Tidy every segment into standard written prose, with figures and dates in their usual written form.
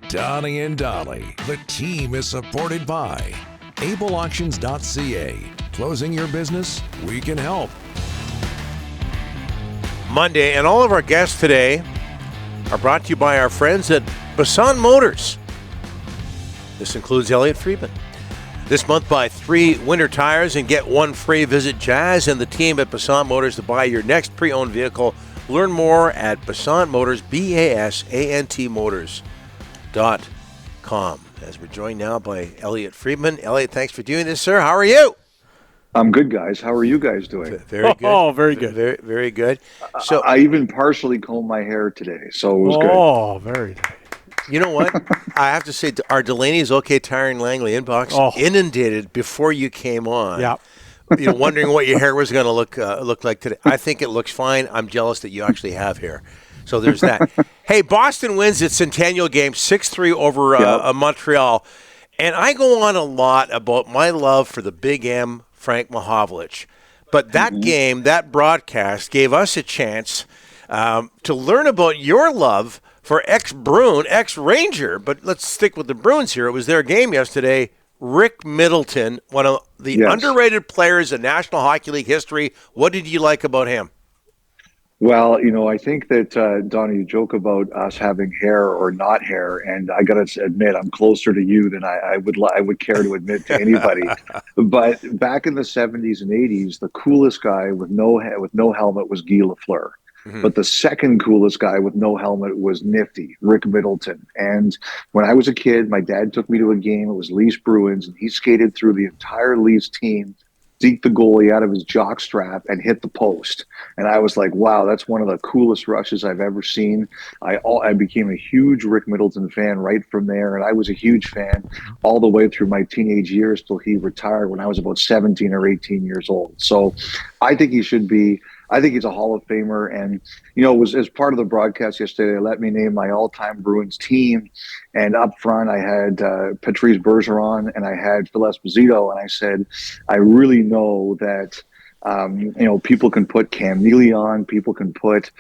Donnie and Dolly. The team is supported by ableauctions.ca. Closing your business? We can help. Monday, and all of our guests today are brought to you by our friends at Bassan Motors. This includes Elliotte Friedman. This month, buy 3 winter tires and get 1 free. Visit Jazz and the team at Bassan Motors to buy your next pre-owned vehicle. Learn more at Bassan Motors, BASANT Motors.com. As we're joined now by Elliotte Friedman. Elliotte, thanks for doing this, sir. How are you? I'm good, guys. How are you guys doing? Very good. Oh, very good. Very, very good. So I even partially combed my hair today, so it was good. Oh, very nice. You know what? I have to say, our Delaney's OK Tire and Langley inbox inundated before you came on. Yeah. Wondering what your hair was going to look like today. I think it looks fine. I'm jealous that you actually have hair. So there's that. Hey, Boston wins its centennial game 6-3 over Montreal. And I go on a lot about my love for the Big M, Frank Mahovlich. But that game, that broadcast, gave us a chance to learn about your love for ex-Bruin, ex-Ranger. But let's stick with the Bruins here. It was their game yesterday. Rick Middleton, one of the underrated players in National Hockey League history. What did you like about him? Well, I think that, Donnie, you joke about us having hair or not hair, and I got to admit, I'm closer to you than I would care to admit to anybody. But back in the 70s and 80s, the coolest guy with no helmet was Guy Lafleur. Mm-hmm. But the second coolest guy with no helmet was Nifty, Rick Middleton. And when I was a kid, my dad took me to a game. It was Leafs Bruins, and he skated through the entire Leafs team, deked the goalie out of his jockstrap, and hit the post. And I was like, wow, that's one of the coolest rushes I've ever seen. I became a huge Rick Middleton fan right from there, and I was a huge fan all the way through my teenage years till he retired when I was about 17 or 18 years old. So I think he's a Hall of Famer. And, it was as part of the broadcast yesterday, they let me name my all-time Bruins team. And up front, I had Patrice Bergeron and I had Phil Esposito. And I said, I really know that, people can put Cam Neely on, people can put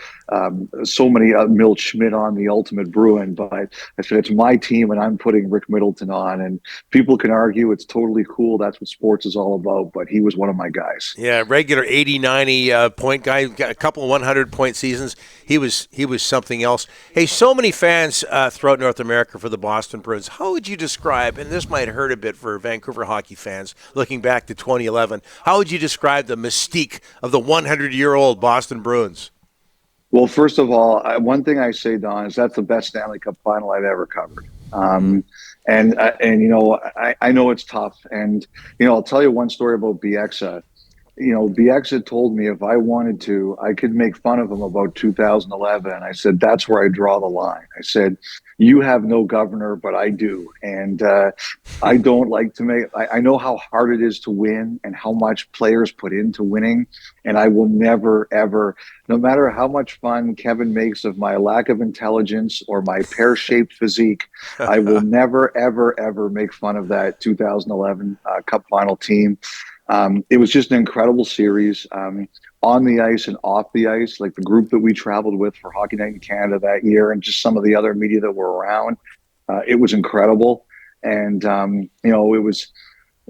so many Milt Schmidt on, the ultimate Bruin, but I said, it's my team and I'm putting Rick Middleton on. And people can argue it's totally cool. That's what sports is all about. But he was one of my guys. Yeah, regular 80, 90 point guy, got a couple of 100-point seasons. He was something else. Hey, so many fans throughout North America for the Boston Bruins. How would you describe, and this might hurt a bit for Vancouver hockey fans looking back to 2011, how would you describe the mystique of the 100-year-old Boston Bruins? Well, first of all, one thing I say, Don, is that's the best Stanley Cup final I've ever covered. And I know it's tough. And, I'll tell you one story about Bieksa. Bieksa told me if I wanted to, I could make fun of him about 2011. And I said, that's where I draw the line. I said, you have no governor, but I do. And I don't like to I know how hard it is to win and how much players put into winning. And I will never, ever, no matter how much fun Kevin makes of my lack of intelligence or my pear-shaped physique, I will never, ever, ever make fun of that 2011 Cup final team. It was just an incredible series on the ice and off the ice, like the group that we traveled with for Hockey Night in Canada that year and just some of the other media that were around. It was incredible. And,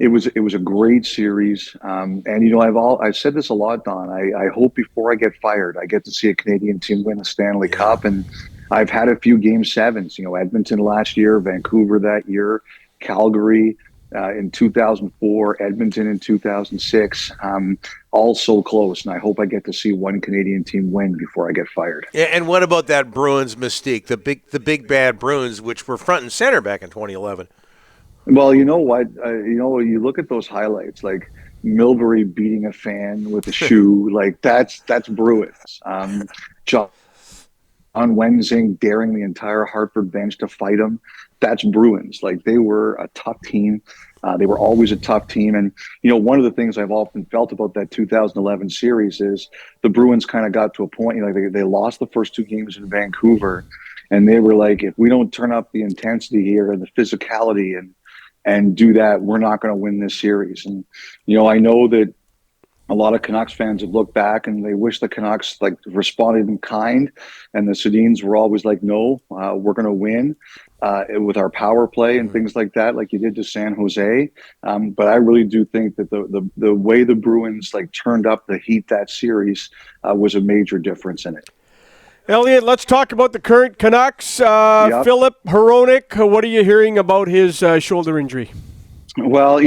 it was a great series. And, I've said this a lot, Don. I hope before I get fired, I get to see a Canadian team win the Stanley Cup. And I've had a few Game 7s, Edmonton last year, Vancouver that year, Calgary in 2004, Edmonton in 2006, all so close. And I hope I get to see one Canadian team win before I get fired. Yeah, and what about that Bruins mystique, the big bad Bruins, which were front and center back in 2011? Well, you know what? You look at those highlights, like Milbury beating a fan with a shoe, like that's Bruins. John Wensing daring the entire Hartford bench to fight him. That's Bruins. Like, they were a tough team. They were always a tough team. And, one of the things I've often felt about that 2011 series is the Bruins kind of got to a point, they lost the first 2 games in Vancouver. And they were like, if we don't turn up the intensity here and the physicality and do that, we're not going to win this series. And, I know that a lot of Canucks fans have looked back and they wish the Canucks like responded in kind, and the Sedins were always like, "No, we're going to win with our power play and things like that, like you did to San Jose." But I really do think that the way the Bruins like turned up the heat that series was a major difference in it. Elliotte, let's talk about the current Canucks. Yep. Filip Hronek, what are you hearing about his shoulder injury? Well,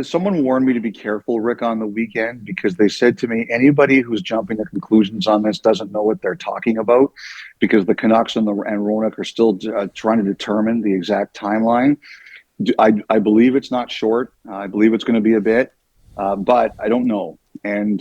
someone warned me to be careful, Rick, on the weekend, because they said to me, anybody who's jumping to conclusions on this doesn't know what they're talking about, because the Canucks and Hronek are still trying to determine the exact timeline. I believe it's not short. I believe it's going to be a bit, but I don't know. And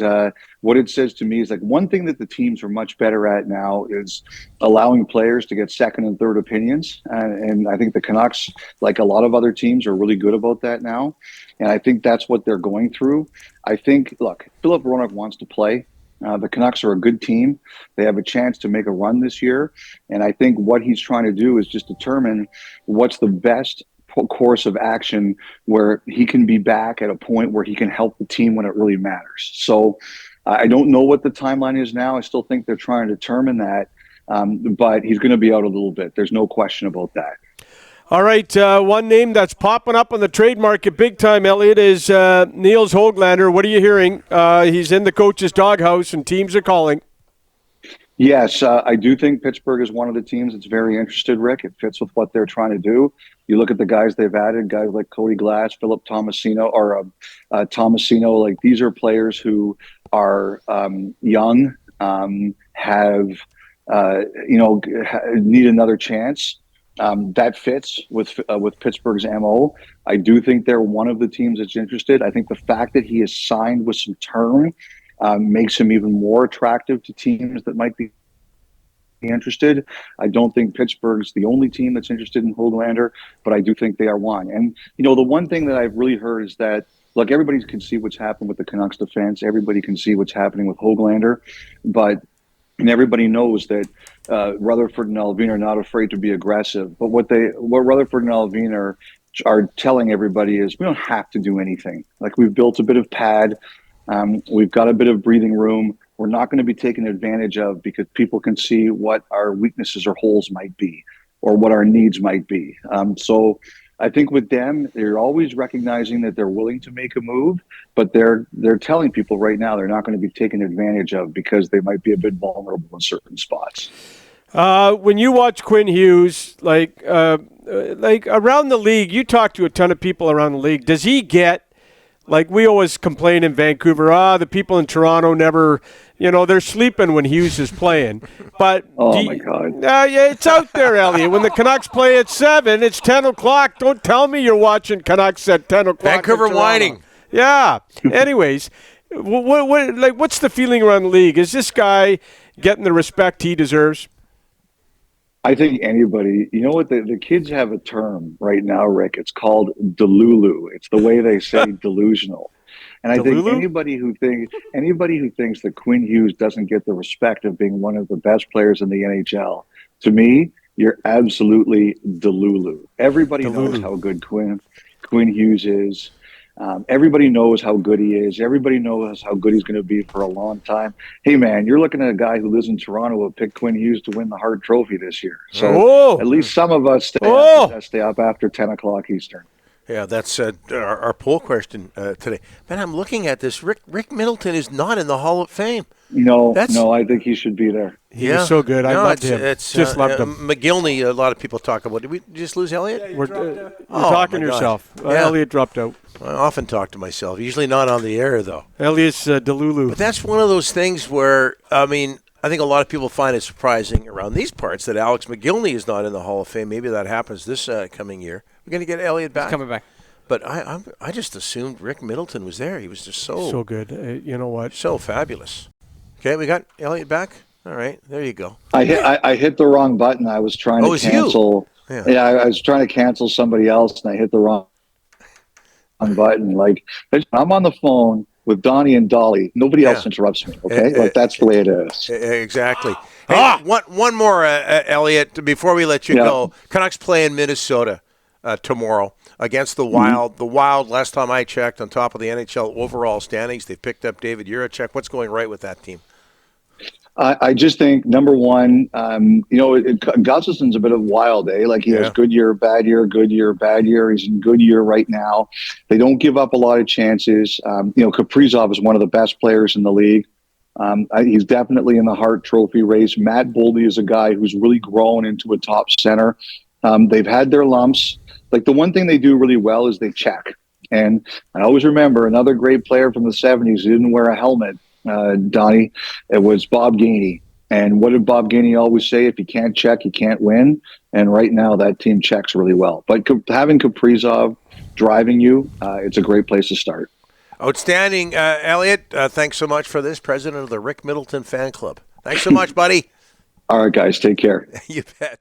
what it says to me is like one thing that the teams are much better at now is allowing players to get second and third opinions. And I think the Canucks, like a lot of other teams, are really good about that now. And I think that's what they're going through. I think, look, Filip Hronek wants to play. The Canucks are a good team. They have a chance to make a run this year. And I think what he's trying to do is just determine what's the best course of action where he can be back at a point where he can help the team when it really matters. So I don't know what the timeline is now. I still think they're trying to determine that, but he's going to be out a little bit. There's no question about that. All right, one name that's popping up on the trade market big time, Elliotte, is Nils Hoglander. What are you hearing? He's in the coach's doghouse and teams are calling. Yes, I do think Pittsburgh is one of the teams that's very interested, Rick. It fits with what they're trying to do. You look at the guys they've added, guys like Cody Glass, Philip Tomasino, Tomasino. Like, these are players who are young, need another chance. That fits with Pittsburgh's MO. I do think they're one of the teams that's interested. I think the fact that he is signed with some term makes him even more attractive to teams that might be interested. I don't think Pittsburgh's the only team that's interested in Hoglander, but I do think they are one. And, the one thing that I've really heard is that, look, everybody can see what's happened with the Canucks defense. Everybody can see what's happening with Hoglander, and everybody knows that Rutherford and Alvin are not afraid to be aggressive. But what Rutherford and Alvin are telling everybody is we don't have to do anything. Like, we've built a bit of pad. We've got a bit of breathing room. We're not going to be taken advantage of because people can see what our weaknesses or holes might be or what our needs might be. So I think with them, they're always recognizing that they're willing to make a move, but they're telling people right now they're not going to be taken advantage of because they might be a bit vulnerable in certain spots. When you watch Quinn Hughes, like around the league, you talk to a ton of people around the league. Does he get, like we always complain in Vancouver, the people in Toronto never, they're sleeping when Hughes is playing. But my God. Yeah, it's out there, Elliotte. When the Canucks play at 7, it's 10 o'clock. Don't tell me you're watching Canucks at 10 o'clock. Vancouver whining. Yeah. Anyways, what's the feeling around the league? Is this guy getting the respect he deserves? I think anybody, the kids have a term right now, Rick. It's called delulu. It's the way they say delusional. And I think anybody who thinks that Quinn Hughes doesn't get the respect of being one of the best players in the NHL, to me, you're absolutely delulu. Everybody knows how good Quinn Hughes is. Everybody knows how good he is. Everybody knows how good he's going to be for a long time. Hey, man, you're looking at a guy who lives in Toronto who picked Quinn Hughes to win the Hart Trophy this year. So at least some of us stay up after 10 o'clock Eastern. Yeah, that's our poll question today. Man, I'm looking at this. Rick Middleton is not in the Hall of Fame. No, I think he should be there. He was so good. I loved him. Just loved him. McGillney, a lot of people talk about. Did we just lose Elliotte? You're talking to yourself. Elliotte dropped out. I often talk to myself. Usually not on the air, though. Elliotte's delulu. But that's one of those things where, I think a lot of people find it surprising around these parts that Alex McGillney is not in the Hall of Fame. Maybe that happens this coming year. We're going to get Elliotte back. He's coming back. But I just assumed Rick Middleton was there. He was just so good. You know what? So fabulous. Okay, we got Elliotte back. All right, there you go. I hit the wrong button. I was trying to cancel. Yeah, I was trying to cancel somebody else, and I hit the wrong button. Like, I'm on the phone with Donnie and Dolly. Nobody else interrupts me. Okay, that's the way it is. Exactly. Hey, one more, Elliotte, before we let you go. Canucks play in Minnesota. tomorrow against the Wild. The Wild, last time I checked, on top of the NHL overall standings, they've picked up David Jiricek. What's going right with that team? I just think, number one, Gustafson's a bit of wild, eh? Like he has good year, bad year, good year, bad year. He's in good year right now. They don't give up a lot of chances. Kaprizov is one of the best players in the league. He's definitely in the Hart Trophy race. Matt Boldy is a guy who's really grown into a top center. They've had their lumps. Like the one thing they do really well is they check. And I always remember another great player from the 70s who didn't wear a helmet, Donnie. It was Bob Gainey. And what did Bob Gainey always say? If you can't check, you can't win. And right now that team checks really well. But having Kaprizov driving you, it's a great place to start. Outstanding. Elliotte, thanks so much for this. President of the Rick Middleton Fan Club. Thanks so much, buddy. All right, guys. Take care. You bet.